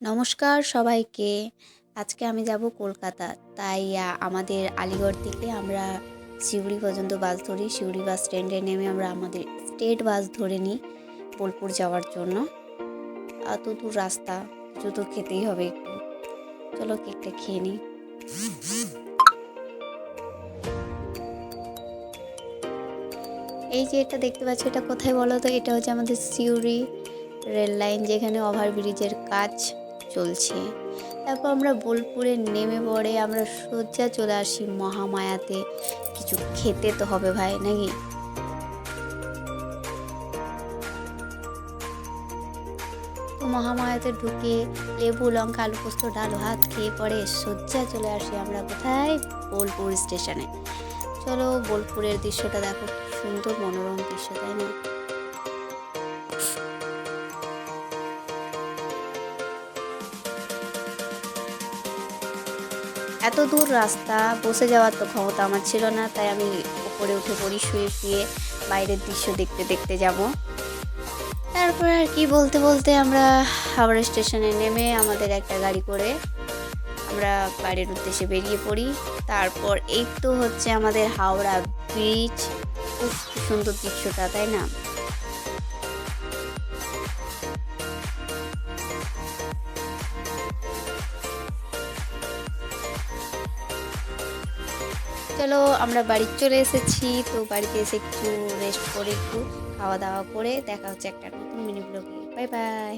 নমস্কার সবাইকে। আজকে আমি যাব কলকাতা। তাই আমাদের আলিগড় থেকে আমরা সিউড়ি পর্যন্ত বাস ধরি। সিউড়ি বাস স্ট্যান্ডে নেমে আমরা আমাদের স্টেট বাস ধরে নিই বোলপুর যাওয়ার জন্য। এত দূর রাস্তা, কিছু তো খেতেই হবে একটু। চলো কেকটা খেয়ে নিই। এই যে এটা দেখতে পাচ্ছ, এটা কোথায় বলো তো? এটা হচ্ছে আমাদের সিউড়ি রেল লাইন, যেখানে ওভারব্রিজের কাজ চলছে। তারপর আমরা বোলপুরে নেমে পড়ে আমরা সোজা চলে আসি মহামায়াতে। কিছু খেতে তো হবে ভাই, নাকি? তো মহামায়াতে ঢুকে লেবু লঙ্কা আলু পোস্ত ডাল ভাত খেয়ে পরে সোজা চলে আসি আমরা কোথায়? বোলপুর স্টেশনে। চলো বোলপুরের দৃশ্যটা দেখো, কি সুন্দর মনোরম দৃশ্য, তাই না? এত দূর রাস্তা বসে যাওয়ার তো ক্ষমতা আমার ছিল না, তাই আমি উপরে উঠে পড়ি, শুয়ে শুয়ে বাইরের দৃশ্য দেখতে দেখতে যাব। তারপর আর কি বলতে বলতে আমরা হাওড়া স্টেশনে নেমে আমাদের একটা গাড়ি করে আমরা বাড়ির উদ্দেশ্যে বেরিয়ে পড়ি। তারপর এই তো হচ্ছে আমাদের হাওড়া ব্রিজ। খুব সুন্দর দৃশ্যটা, তাই না? চলো আমরা বাড়ি চলে এসেছি। তো বাড়িতে এসে একটু রেস্ট করে একটু খাওয়া দাওয়া করে দেখা হচ্ছে একটা নতুন মিনি ব্লগে। Bye bye.